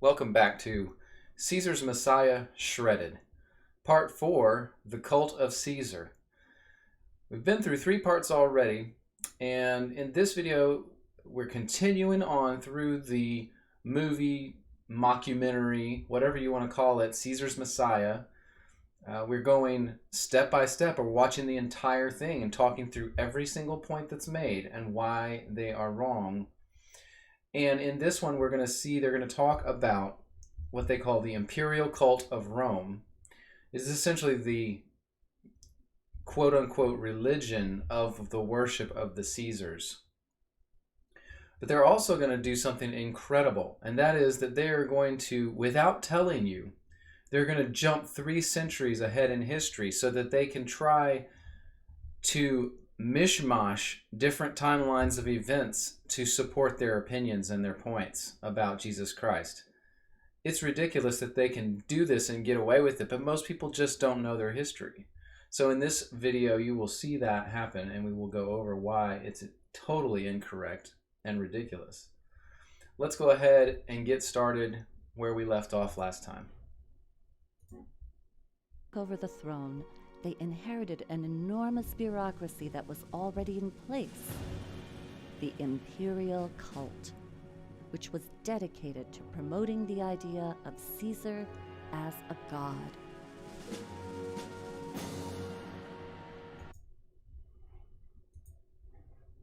Welcome back to Caesar's Messiah Shredded, Part 4, The Cult of Caesar. We've been through 3 parts already, and in this video, we're continuing on through the movie, mockumentary, whatever you want to call it, Caesar's Messiah. We're going step by step, or watching the entire thing and talking through every single point that's made and why they are wrong. And in this one, we're going to see they're going to talk about what they call the imperial cult of Rome. It's essentially the quote-unquote religion of the worship of the Caesars. But they're also going to do something incredible, and that is that they are going to, without telling you, they're going to jump 3 centuries ahead in history so that they can try to mishmash different timelines of events to support their opinions and their points about Jesus Christ. It's ridiculous that they can do this and get away with it, but most people just don't know their history. So in this video, you will see that happen, and we will go over why it's totally incorrect and ridiculous. Let's go ahead and get started where we left off last time. Over the throne, they inherited an enormous bureaucracy that was already in place. The imperial cult, which was dedicated to promoting the idea of Caesar as a god.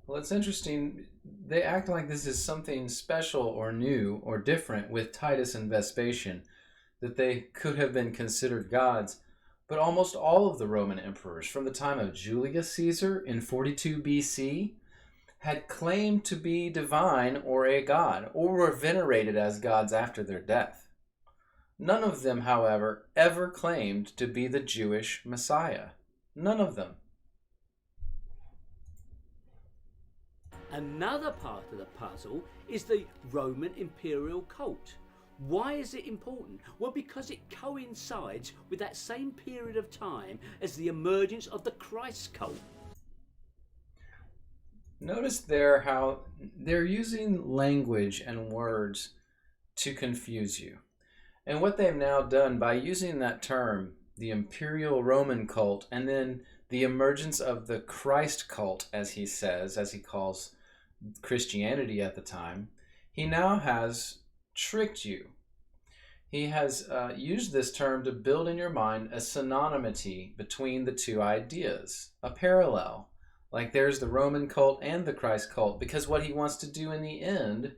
Well, it's interesting. They act like this is something special or new or different with Titus and Vespasian, that they could have been considered gods. But almost all of the Roman emperors from the time of Julius Caesar in 42 BC had claimed to be divine or a god, or were venerated as gods after their death. None of them, however, ever claimed to be the Jewish Messiah. None of them. Another part of the puzzle is the Roman imperial cult. Why is it important? Well, because it coincides with that same period of time as the emergence of the Christ cult. Notice there how they're using language and words to confuse you. And what they've now done by using that term, the imperial Roman cult, and then the emergence of the Christ cult, as he says, as he calls Christianity at the time, he now has tricked you. He has used this term to build in your mind a synonymity between the two ideas, a parallel. Like there's the Roman cult and the Christ cult, because what he wants to do in the end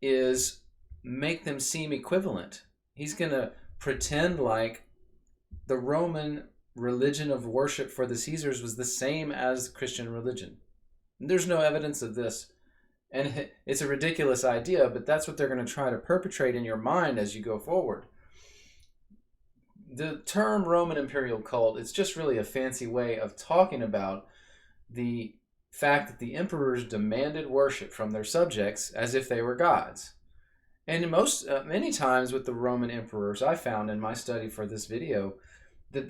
is make them seem equivalent. He's going to pretend like the Roman religion of worship for the Caesars was the same as the Christian religion. There's no evidence of this. And it's a ridiculous idea, but that's what they're going to try to perpetrate in your mind as you go forward. The term Roman imperial cult is just really a fancy way of talking about the fact that the emperors demanded worship from their subjects as if they were gods. And many times with the Roman emperors, I found in my study for this video that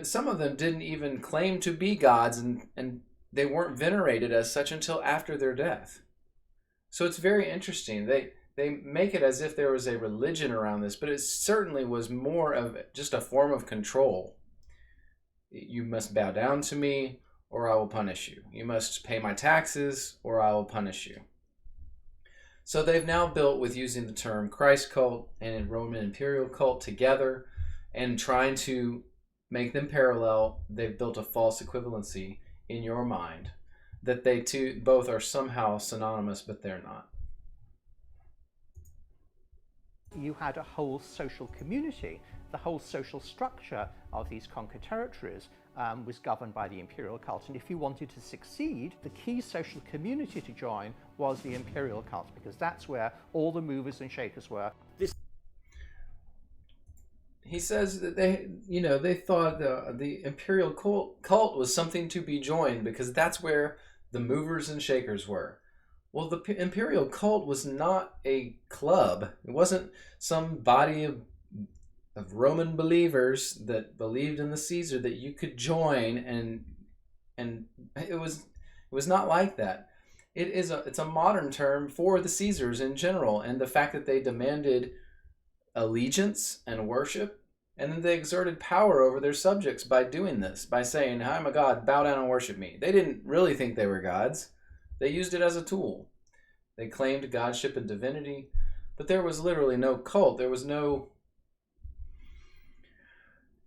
some of them didn't even claim to be gods, and they weren't venerated as such until after their death. So it's very interesting. They make it as if there was a religion around this, but it certainly was more of just a form of control. You must bow down to me, or I will punish you. You must pay my taxes, or I will punish you. So they've now built, with using the term Christ cult and Roman imperial cult together and trying to make them parallel, they've built a false equivalency in your mind that they both are somehow synonymous, but they're not. You had a whole social community. The whole social structure of these conquered territories was governed by the imperial cult. And if you wanted to succeed, the key social community to join was the imperial cult, because that's where all the movers and shakers were. He says that they thought the imperial cult was something to be joined because that's where the movers and shakers were. Well, the imperial cult was not a club. It wasn't some body of Roman believers that believed in the Caesar that you could join, and it was not like that. it's a modern term for the Caesars in general, and the fact that they demanded allegiance and worship, and then they exerted power over their subjects by doing this, by saying, I'm a god, bow down and worship me. They didn't really think they were gods. They used it as a tool. They claimed godship and divinity, but there was literally no cult. There was no...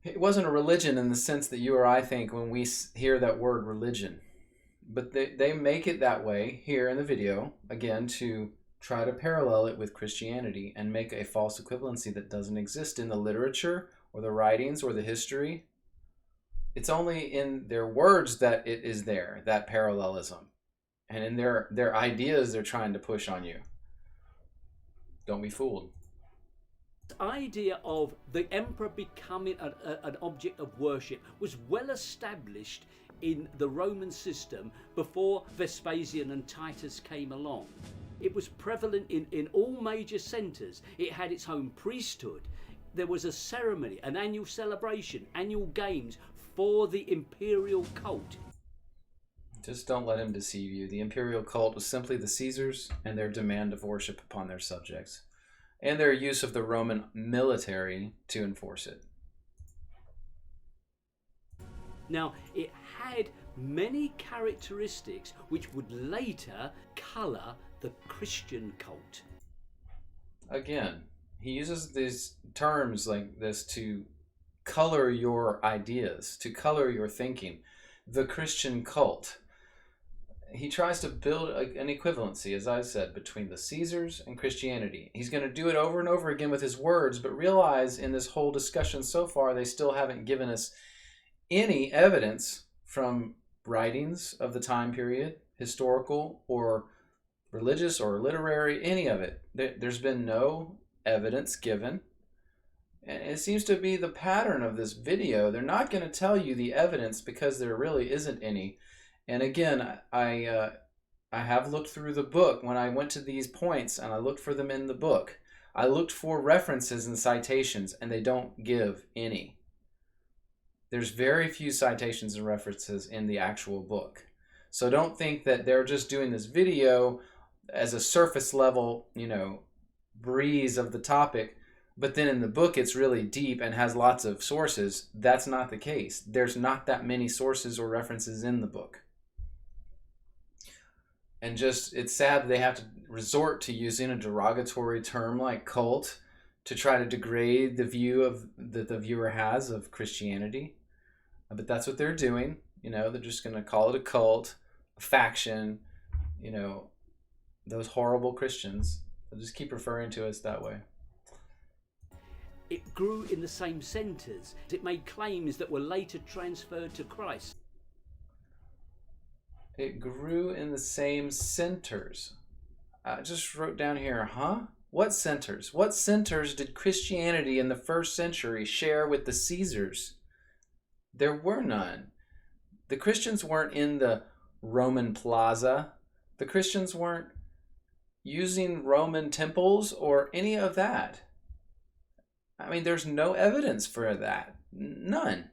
It wasn't a religion in the sense that you or I think when we hear that word religion. But they make it that way here in the video, again, to try to parallel it with Christianity and make a false equivalency that doesn't exist in the literature or the writings or the history. It's only in their words that it is there, that parallelism. And in their ideas they're trying to push on you. Don't be fooled. The idea of the emperor becoming an object of worship was well established in the Roman system before Vespasian and Titus came along. It was prevalent in all major centres. It had its own priesthood. There was a ceremony, an annual celebration, annual games for the imperial cult. Just don't let him deceive you. The imperial cult was simply the Caesars and their demand of worship upon their subjects, and their use of the Roman military to enforce it. Now, it had many characteristics which would later colour the Christian cult. Again, he uses these terms like this to color your ideas, to color your thinking. The Christian cult. He tries to build an equivalency, as I said, between the Caesars and Christianity. He's going to do it over and over again with his words, but realize in this whole discussion so far, they still haven't given us any evidence from writings of the time period, historical or religious or literary, any of it. There's been no evidence given. And it seems to be the pattern of this video. They're not going to tell you the evidence because there really isn't any. And again, I have looked through the book when I went to these points, and I looked for them in the book. I looked for references and citations, and they don't give any. There's very few citations and references in the actual book. So don't think that they're just doing this video as a surface level, breeze of the topic, but then in the book it's really deep and has lots of sources. That's not the case. There's not that many sources or references in the book. And it's sad that they have to resort to using a derogatory term like cult to try to degrade the view that the viewer has of Christianity. But that's what they're doing. They're just going to call it a cult, a faction, those horrible Christians. They'll just keep referring to us that way. It grew in the same centres. It made claims that were later transferred to Christ. It grew in the same centers. I just wrote down here, What centers? What centers did Christianity in the first century share with the Caesars? There were none. The Christians weren't in the Roman plaza. The Christians weren't using Roman temples or any of that. There's no evidence for that. None.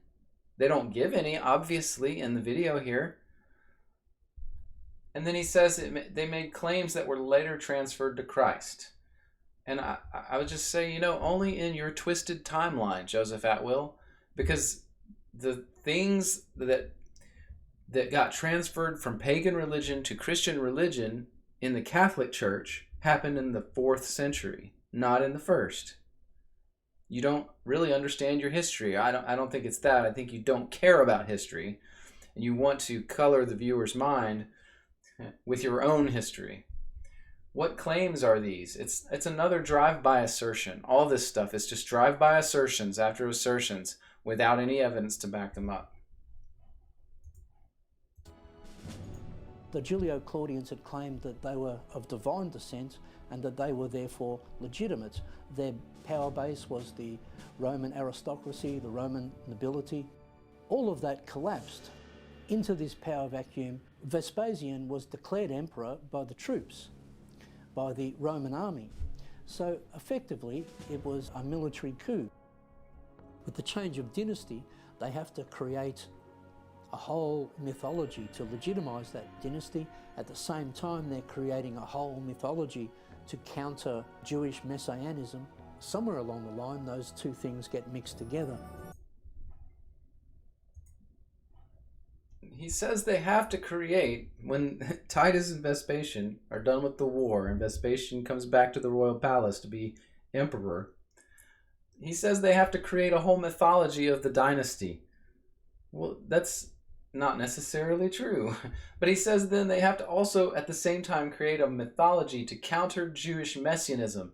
They don't give any, obviously, in the video here. And then he says they made claims that were later transferred to Christ. And I would just say, only in your twisted timeline, Joseph Atwill, because the things that got transferred from pagan religion to Christian religion in the Catholic Church happened in the 4th century, not in the 1st. You don't really understand your history. I don't think it's that. I think you don't care about history, and you want to color the viewer's mind with your own history. What claims are these? It's another drive-by assertion. All this stuff is just drive-by assertions after assertions without any evidence to back them up. The Julio-Claudians had claimed that they were of divine descent and that they were therefore legitimate. Their power base was the Roman aristocracy, the Roman nobility. All of that collapsed into this power vacuum. Vespasian was declared emperor by the troops, by the Roman army. So effectively, it was a military coup. With the change of dynasty, they have to create a whole mythology to legitimize that dynasty. At the same time, they're creating a whole mythology to counter Jewish messianism. Somewhere along the line, those two things get mixed together. He says they have to create, when Titus and Vespasian are done with the war and Vespasian comes back to the royal palace to be emperor, he says they have to create a whole mythology of the dynasty. Well, that's not necessarily true. But he says then they have to also at the same time create a mythology to counter Jewish messianism.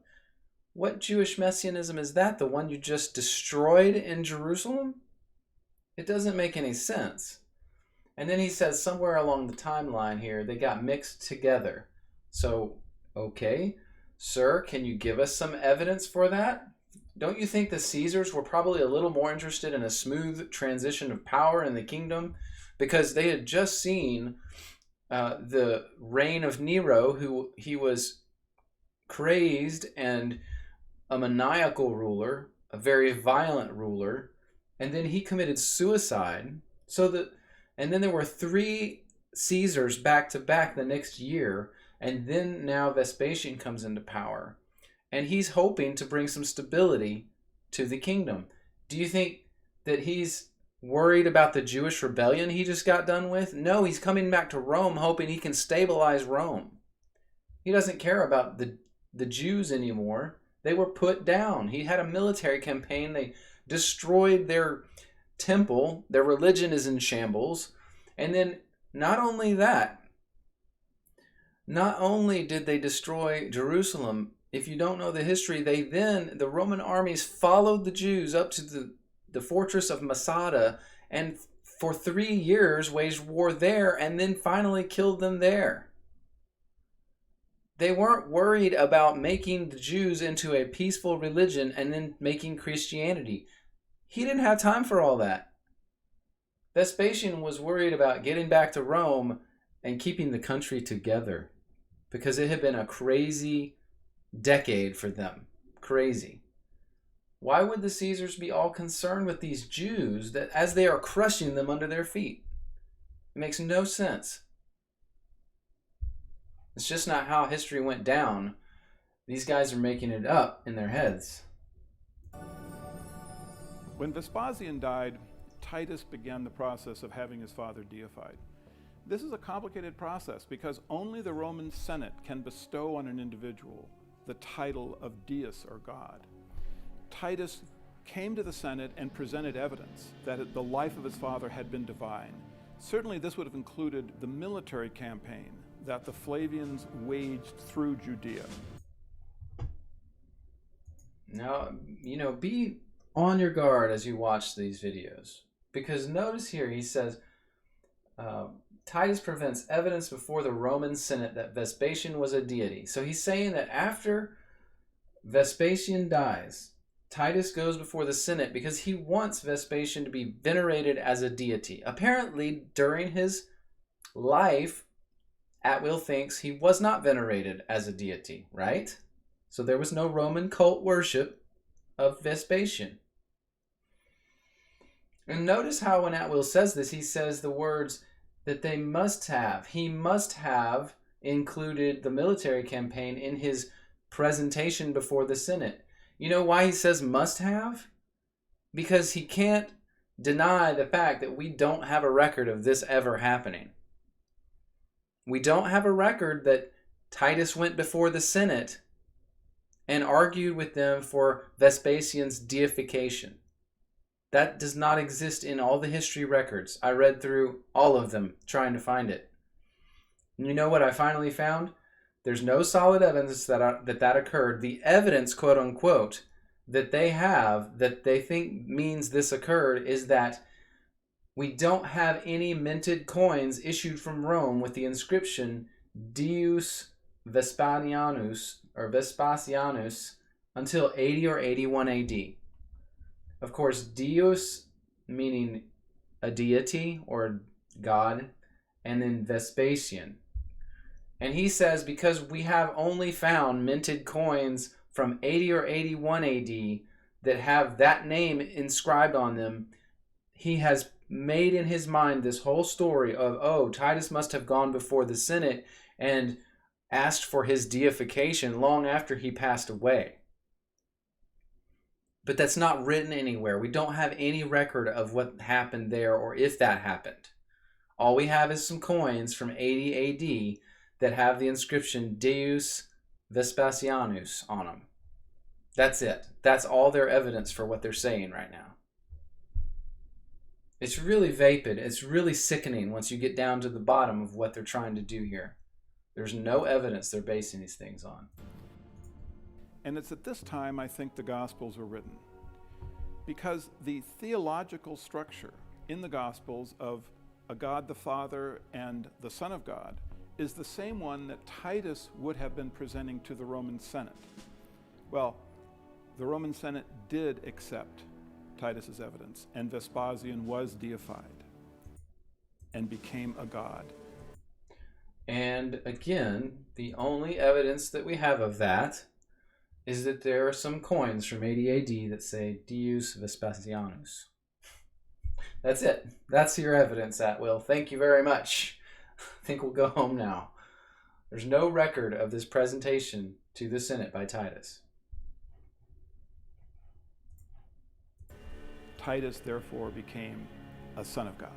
What Jewish messianism is that? The one you just destroyed in Jerusalem? It doesn't make any sense. And then he says somewhere along the timeline here, they got mixed together. So, okay, sir, can you give us some evidence for that? Don't you think the Caesars were probably a little more interested in a smooth transition of power in the kingdom? Because they had just seen the reign of Nero, who he was crazed and a maniacal ruler, a very violent ruler, and then he committed suicide. And then there were 3 Caesars back to back the next year, and then now Vespasian comes into power. And he's hoping to bring some stability to the kingdom. Do you think that he's worried about the Jewish rebellion he just got done with? No, he's coming back to Rome hoping he can stabilize Rome. He doesn't care about the Jews anymore. They were put down. He had a military campaign. They destroyed their temple. Their religion is in shambles. And then not only that, not only did they destroy Jerusalem, if you don't know the history, the Roman armies followed the Jews up to the fortress of Masada and for 3 years waged war there and then finally killed them there. They weren't worried about making the Jews into a peaceful religion and then making Christianity. He didn't have time for all that. Vespasian was worried about getting back to Rome and keeping the country together because it had been a crazy decade for them. Crazy. Why would the Caesars be all concerned with these Jews that as they are crushing them under their feet? It makes no sense. It's just not how history went down. These guys are making it up in their heads. When Vespasian died, Titus began the process of having his father deified. This is a complicated process because only the Roman Senate can bestow on an individual the title of deus or God. Titus came to the Senate and presented evidence that the life of his father had been divine. Certainly this would have included the military campaign that the Flavians waged through Judea. Now, be on your guard as you watch these videos. Because notice here, he says, Titus presents evidence before the Roman Senate that Vespasian was a deity. So he's saying that after Vespasian dies, Titus goes before the Senate because he wants Vespasian to be venerated as a deity. Apparently, during his life, Atwill thinks he was not venerated as a deity, right? So there was no Roman cult worship of Vespasian. And notice how when Atwill says this, he says the words that they must have. He must have included the military campaign in his presentation before the Senate. You know why he says must have? Because he can't deny the fact that we don't have a record of this ever happening. We don't have a record that Titus went before the Senate and argued with them for Vespasian's deification. That does not exist in all the history records. I read through all of them trying to find it. And you know what I finally found? There's no solid evidence that occurred. The evidence, quote unquote, that they have, that they think means this occurred, is that we don't have any minted coins issued from Rome with the inscription Deus Vespasianus until 80 or 81 AD. Of course, Deus meaning a deity or God, and then Vespasian. And he says because we have only found minted coins from 80 or 81 AD that have that name inscribed on them, he has made in his mind this whole story of, oh, Titus must have gone before the Senate and asked for his deification long after he passed away. But that's not written anywhere. We don't have any record of what happened there or if that happened. All we have is some coins from 80 AD that have the inscription Deus Vespasianus on them. That's it. That's all their evidence for what they're saying right now. It's really vapid. It's really sickening once you get down to the bottom of what they're trying to do here. There's no evidence they're basing these things on. And it's at this time I think the Gospels were written, because the theological structure in the Gospels of a God the Father and the Son of God is the same one that Titus would have been presenting to the Roman Senate. Well, the Roman Senate did accept Titus's evidence, and Vespasian was deified and became a god. And again, the only evidence that we have of that is that there are some coins from 80 AD that say Deus Vespasianus. That's it. That's your evidence, Atwill. Thank you very much. I think we'll go home now. There's no record of this presentation to the Senate by Titus. Titus therefore became a son of God.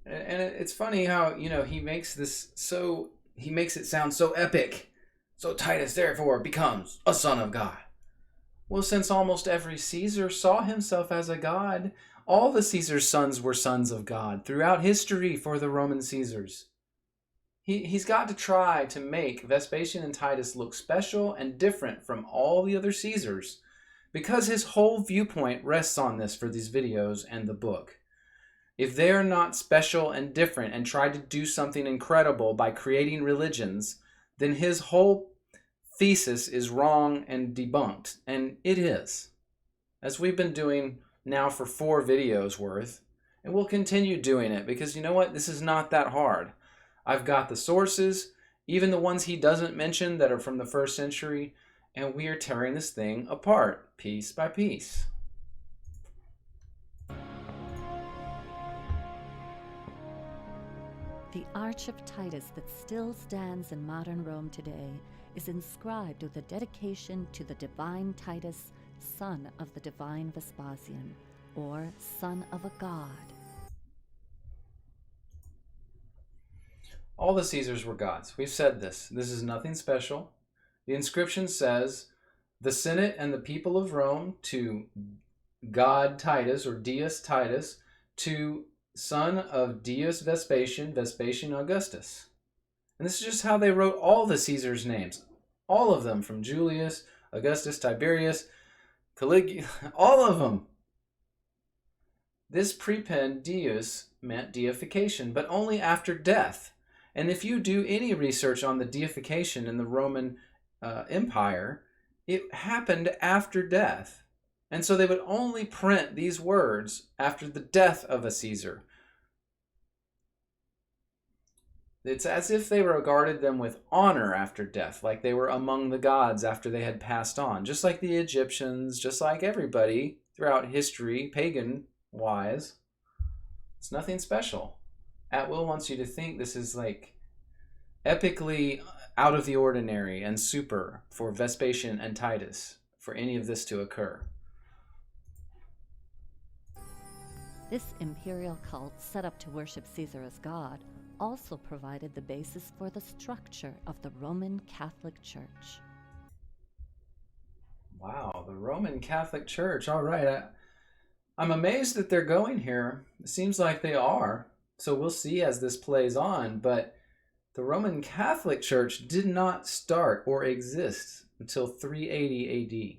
And it's funny how, he makes it sound so epic. So Titus therefore becomes a son of God. Well, since almost every Caesar saw himself as a god, all the Caesar's sons were sons of God throughout history for the Roman Caesars. He's got to try to make Vespasian and Titus look special and different from all the other Caesars, because his whole viewpoint rests on this for these videos and the book. If they're not special and different and try to do something incredible by creating religions, then his whole thesis is wrong and debunked. And it is. As we've been doing now for 4 videos worth, and we'll continue doing it because you know what? This is not that hard. I've got the sources, even the ones he doesn't mention that are from the 1st century, and we are tearing this thing apart, piece by piece. The Arch of Titus that still stands in modern Rome today is inscribed with a dedication to the divine Titus, son of the divine Vespasian, or son of a god. All the Caesars were gods. We've said this. This is nothing special. The inscription says, the Senate and the people of Rome to God Titus, or Deus Titus, to son of Deus Vespasian, Vespasian Augustus. And this is just how they wrote all the Caesars' names. All of them, from Julius, Augustus, Tiberius, Caligula, all of them. This prepend Deus meant deification, but only after death. And if you do any research on the deification in the Roman Empire, it happened after death. And so they would only print these words after the death of a Caesar. It's as if they regarded them with honor after death, like they were among the gods after they had passed on, just like the Egyptians, just like everybody throughout history, pagan-wise. It's nothing special. Atwill wants you to think this is like epically out of the ordinary and super for Vespasian and Titus for any of this to occur. This imperial cult, set up to worship Caesar as god, also provided the basis for the structure of the Roman Catholic Church. Wow, the Roman Catholic Church. All right. I'm amazed that they're going here. It seems like they are. So we'll see as this plays on. But the Roman Catholic Church did not start or exist until 380 AD.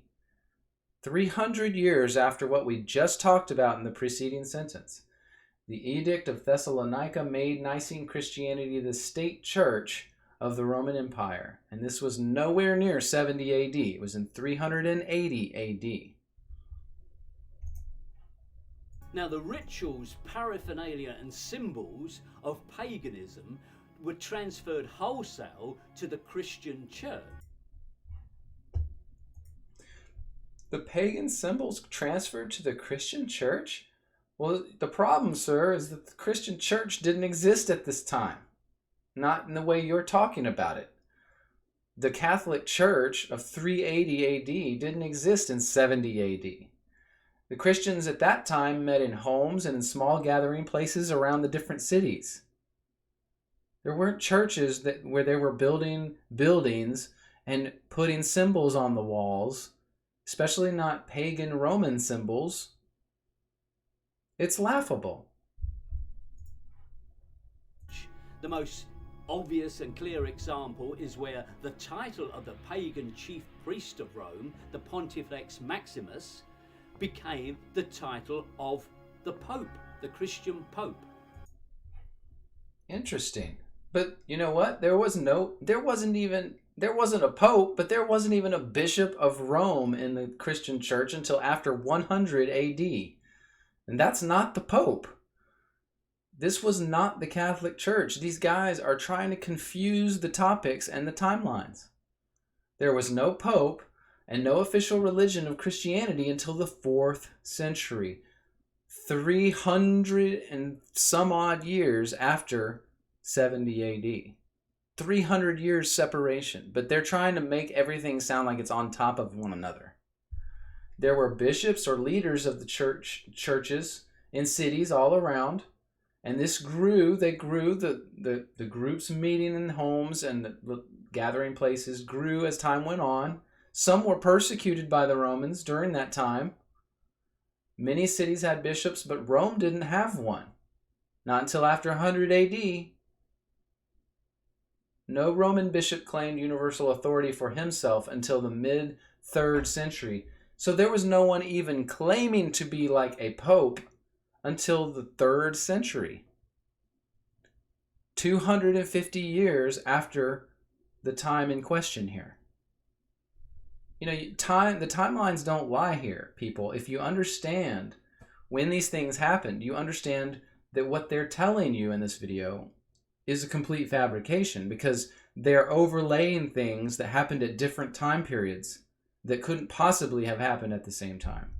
300 years after what we just talked about in the preceding sentence. The Edict of Thessalonica made Nicene Christianity the state church of the Roman Empire. And this was nowhere near 70 AD. It was in 380 AD. Now, the rituals, paraphernalia, and symbols of paganism were transferred wholesale to the Christian church. The pagan symbols transferred to the Christian church? Well, the problem, sir, is that the Christian church didn't exist at this time. Not in the way you're talking about it. The Catholic Church of 380 AD didn't exist in 70 AD. The Christians at that time met in homes and in small gathering places around the different cities. There weren't churches where they were building buildings and putting symbols on the walls, especially not pagan Roman symbols. It's laughable. The most obvious and clear example is where the title of the pagan chief priest of Rome, the Pontifex Maximus, became the title of the Pope, the Christian Pope. Interesting. But you know what? There wasn't a pope, but there wasn't even a bishop of Rome in the Christian church until after 100 AD. And that's not the Pope. This was not the Catholic Church. These guys are trying to confuse the topics and the timelines. There was no Pope and no official religion of Christianity until the 4th century, 300 and some odd years after 70 AD. 300 years separation, but they're trying to make everything sound like it's on top of one another. There were bishops or leaders of the churches in cities all around, and this grew. They grew. The groups meeting in homes and the gathering places grew as time went on. Some were persecuted by the Romans during that time. Many cities had bishops, but Rome didn't have one. Not until after 100 AD. No Roman bishop claimed universal authority for himself until the mid-3rd century. So there was no one even claiming to be like a pope until the 3rd century. 250 years after the time in question here. You know, the timelines don't lie here, people. If you understand when these things happened, you understand that what they're telling you in this video is a complete fabrication, because they're overlaying things that happened at different time periods that couldn't possibly have happened at the same time.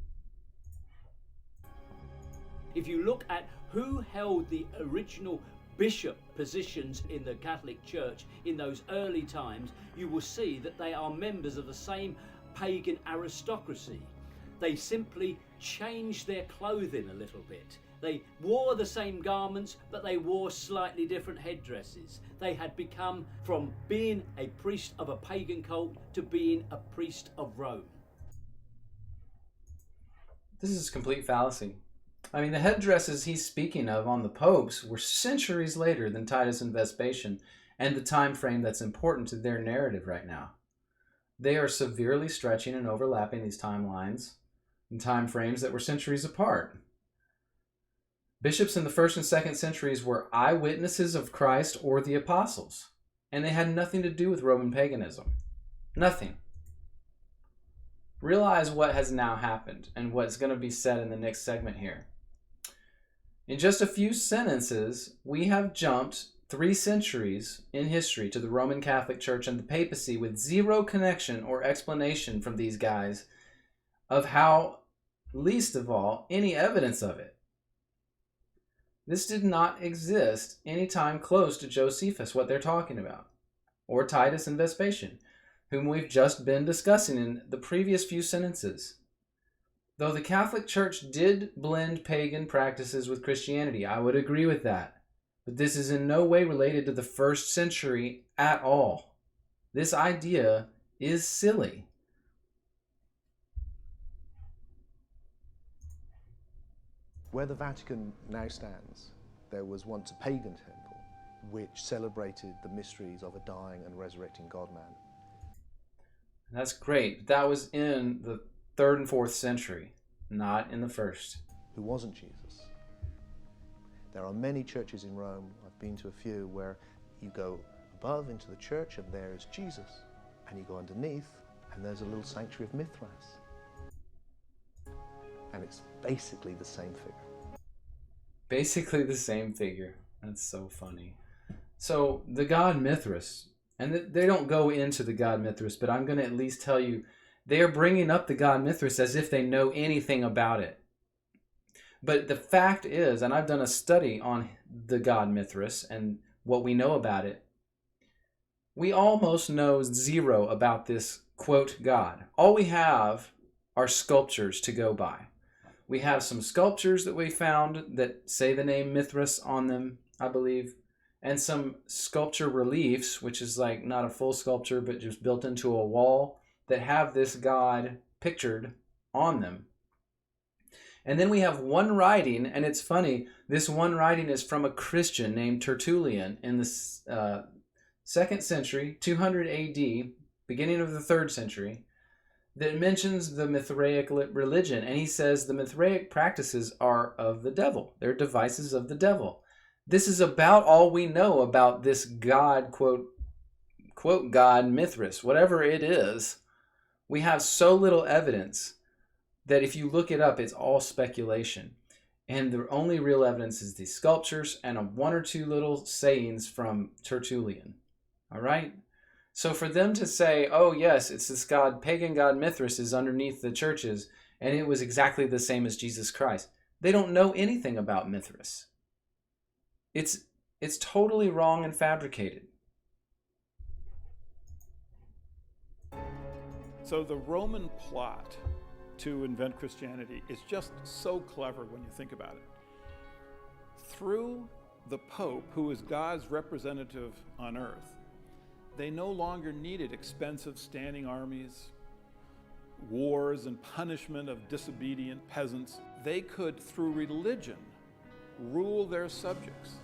If you look at who held the original bishop positions in the Catholic Church in those early times, you will see that they are members of the same pagan aristocracy. They simply changed their clothing a little bit. They wore the same garments, but they wore slightly different headdresses. They had become from being a priest of a pagan cult to being a priest of Rome. This is complete fallacy. I mean, the headdresses he's speaking of on the popes were centuries later than Titus and Vespasian, and the time frame that's important to their narrative right now. They are severely stretching and overlapping these timelines and time frames that were centuries apart. Bishops in the 1st and 2nd centuries were eyewitnesses of Christ or the apostles, and they had nothing to do with Roman paganism. Nothing. Realize what has now happened and what's going to be said in the next segment here. In just a few sentences, we have jumped 3 centuries in history to the Roman Catholic Church and the papacy with zero connection or explanation from these guys of how, least of all, any evidence of it. This did not exist any time close to Josephus, what they're talking about, or Titus and Vespasian, whom we've just been discussing in the previous few sentences. Though the Catholic Church did blend pagan practices with Christianity, I would agree with that. But this is in no way related to the 1st century at all. This idea is silly. Where the Vatican now stands, there was once a pagan temple which celebrated the mysteries of a dying and resurrecting God-man. That's great. That was in the 3rd and 4th century, not in the 1st. Who wasn't Jesus. There are many churches in Rome, I've been to a few, where you go above into the church and there is Jesus. And you go underneath and there's a little sanctuary of Mithras. And it's basically the same figure. Basically the same figure. That's so funny. So the god Mithras, and they don't go into the god Mithras, but I'm going to at least tell you They are bringing up the god Mithras as if they know anything about it. But the fact is, and I've done a study on the god Mithras and what we know about it, we almost know zero about this, quote, god. All we have are sculptures to go by. We have some sculptures that we found that say the name Mithras on them, I believe, and some sculpture reliefs, which is like not a full sculpture, but just built into a wall, that have this god pictured on them. And then we have one writing, and it's funny, this one writing is from a Christian named Tertullian in the 2nd century, 200 AD, beginning of the 3rd century, that mentions the Mithraic religion. And he says the Mithraic practices are of the devil. They're devices of the devil. This is about all we know about this god, quote, god Mithras, whatever it is. We have so little evidence that if you look it up, it's all speculation. And the only real evidence is these sculptures and one or two little sayings from Tertullian. All right? So for them to say, oh yes, it's this god, pagan god Mithras is underneath the churches, and it was exactly the same as Jesus Christ. They don't know anything about Mithras. It's totally wrong and fabricated. So the Roman plot to invent Christianity is just so clever when you think about it. Through the Pope, who is God's representative on earth, they no longer needed expensive standing armies, wars, and punishment of disobedient peasants. They could, through religion, rule their subjects.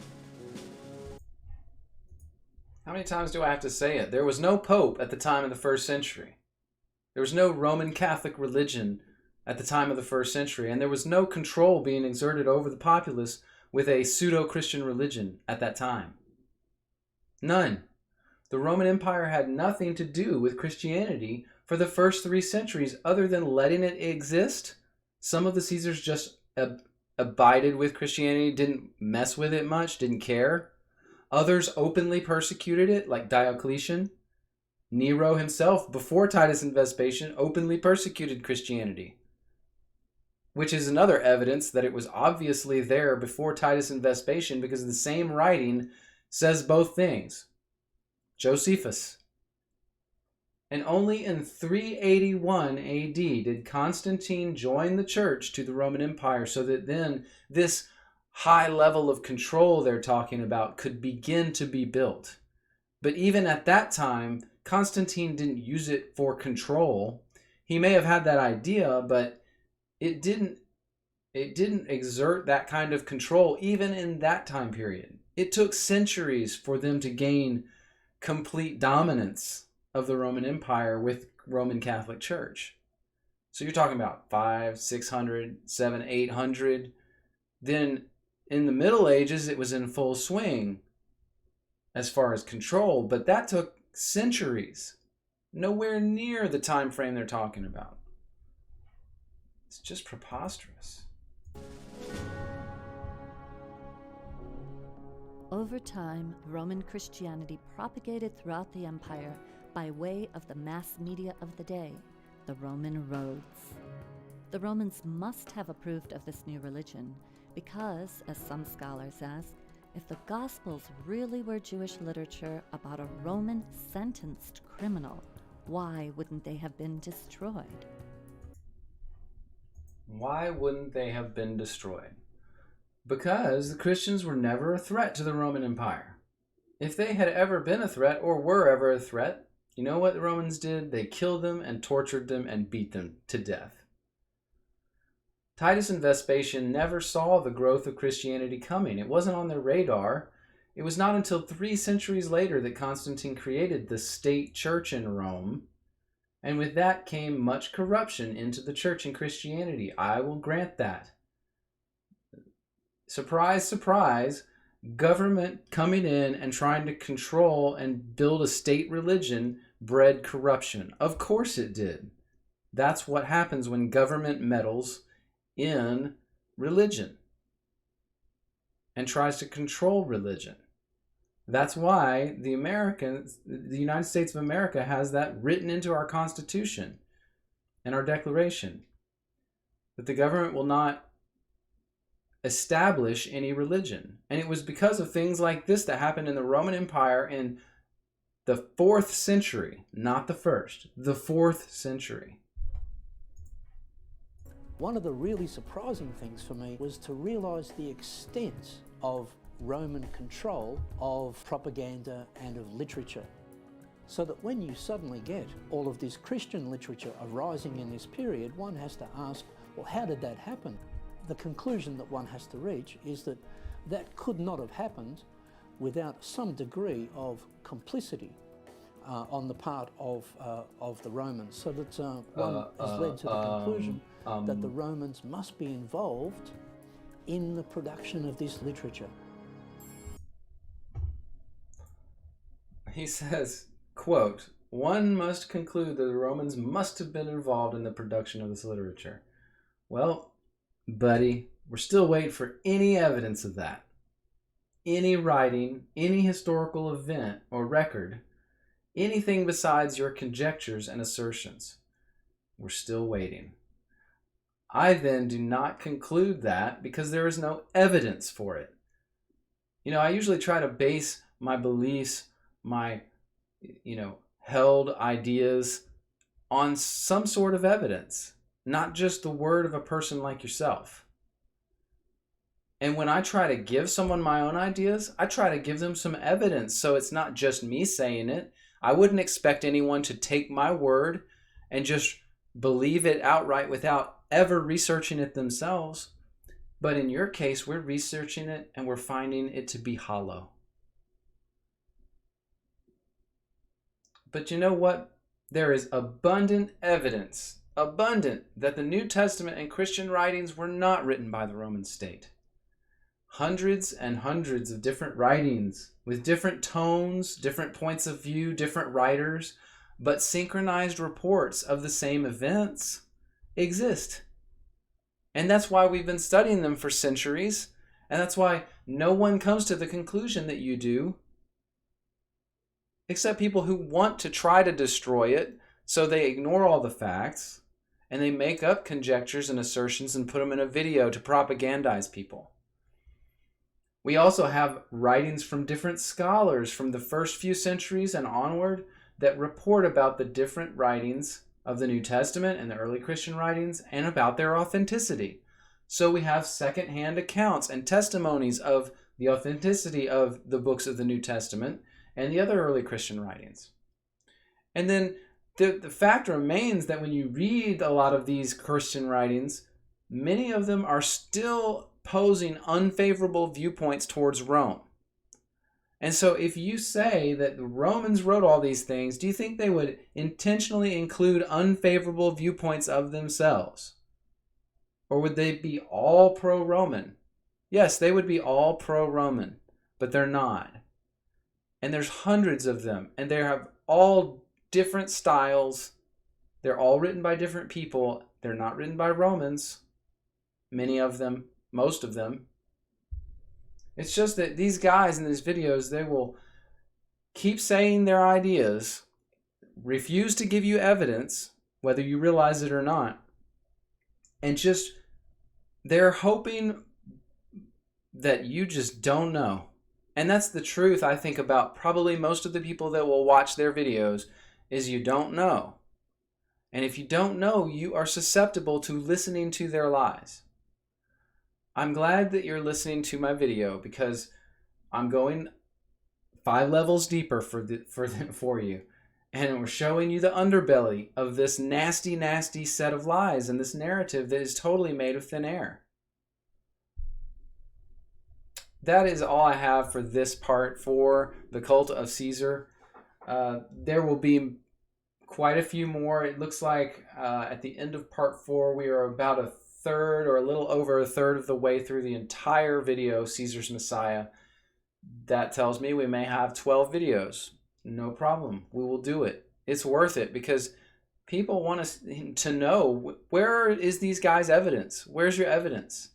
How many times do I have to say it? There was no Pope at the time of the 1st century. There was no Roman Catholic religion at the time of the 1st century, and there was no control being exerted over the populace with a pseudo-Christian religion at that time. None. The Roman Empire had nothing to do with Christianity for the first 3 centuries other than letting it exist. Some of the Caesars just abided with Christianity, didn't mess with it much, didn't care. Others openly persecuted it, like Diocletian. Nero himself, before Titus and Vespasian, openly persecuted Christianity, which is another evidence that it was obviously there before Titus and Vespasian, because the same writing says both things. Josephus. And only in 381 AD did Constantine join the church to the Roman Empire, so that then this high level of control they're talking about could begin to be built. But even at that time, Constantine didn't use it for control. He may have had that idea, but it didn't exert that kind of control even in that time period. It took centuries for them to gain complete dominance of the Roman Empire with Roman Catholic Church. So you're talking about 500, 600, 700, 800. Then in the Middle Ages, it was in full swing as far as control, but that took centuries. Nowhere near the time frame they're talking about. It's just preposterous. Over time, Roman Christianity propagated throughout the empire by way of the mass media of the day, the Roman roads. The Romans must have approved of this new religion because, as some scholars ask, if the Gospels really were Jewish literature about a Roman sentenced criminal, why wouldn't they have been destroyed? Why wouldn't they have been destroyed? Because the Christians were never a threat to the Roman Empire. If they had ever been a threat, or were ever a threat, you know what the Romans did? They killed them and tortured them and beat them to death. Titus and Vespasian never saw the growth of Christianity coming. It wasn't on their radar. It was not until 3 centuries later that Constantine created the state church in Rome, and with that came much corruption into the church and Christianity. I will grant that. Surprise, surprise, government coming in and trying to control and build a state religion bred corruption. Of course it did. That's what happens when government meddles in religion and tries to control religion. That's why the United States of America has that written into our Constitution. in our declaration that the government will not establish any religion. And it was because of things like this that happened in the Roman Empire in the 4th century, not the 1st, the 4th century. One of the really surprising things for me was to realise the extent of Roman control of propaganda and of literature. So that when you suddenly get all of this Christian literature arising in this period, one has to ask, well, how did that happen? The conclusion that one has to reach is that that could not have happened without some degree of complicity on the part of the Romans. So that one has led to the conclusion that the Romans must be involved in the production of this literature. He says, quote, "One must conclude that the Romans must have been involved in the production of this literature." Well, buddy, we're still waiting for any evidence of that. Any writing, any historical event or record, anything besides your conjectures and assertions. We're still waiting. I then do not conclude that because there is no evidence for it. You know, I usually try to base my beliefs, my, held ideas on some sort of evidence, not just the word of a person like yourself. And when I try to give someone my own ideas, I try to give them some evidence so it's not just me saying it. I wouldn't expect anyone to take my word and just believe it outright without ever researching it themselves. But in your case, we're researching it and we're finding it to be hollow. But you know what? There is abundant evidence, that the New Testament and Christian writings were not written by the Roman state. Hundreds and hundreds of different writings with different tones, different points of view, different writers, but synchronized reports of the same events exist. And that's why we've been studying them for centuries, and that's why no one comes to the conclusion that you do, except people who want to try to destroy it, so they ignore all the facts, and they make up conjectures and assertions and put them in a video to propagandize people. We also have writings from different scholars from the first few centuries and onward that report about the different writings of the New Testament and the early Christian writings and about their authenticity. So we have secondhand accounts and testimonies of the authenticity of the books of the New Testament and the other early Christian writings. And then the fact remains that when you read a lot of these Christian writings, many of them are still posing unfavorable viewpoints towards Rome. And so if you say that the Romans wrote all these things, do you think they would intentionally include unfavorable viewpoints of themselves? Or would they be all pro-Roman? Yes, they would be all pro-Roman, but they're not. And there's hundreds of them, and they have all different styles. They're all written by different people. They're not written by Romans. Many of them, most of them. It's just that these guys in these videos, they will keep saying their ideas, refuse to give you evidence, whether you realize it or not, and just, they're hoping that you just don't know. And that's the truth, I think, about probably most of the people that will watch their videos, is you don't know. And if you don't know, you are susceptible to listening to their lies. I'm glad that you're listening to my video because I'm going 5 levels deeper for you. And we're showing you the underbelly of this nasty, nasty set of lies and this narrative that is totally made of thin air. That is all I have for this part for the cult of Caesar. There will be quite a few more. It looks like at the end of part 4, we are about a third or a little over a third of the way through the entire video, Caesar's Messiah. That tells me we may have 12 videos. No problem. We will do it. It's worth it because people want to know, where is these guys' evidence? Where's your evidence?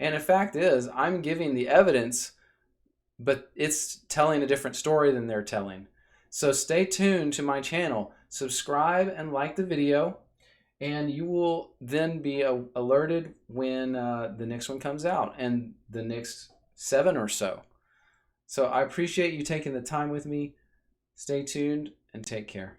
And the fact is, I'm giving the evidence, but it's telling a different story than they're telling. So stay tuned to my channel. Subscribe and like the video. and you will then be alerted when the next one comes out, and the next 7 or so. So I appreciate you taking the time with me. Stay tuned and take care.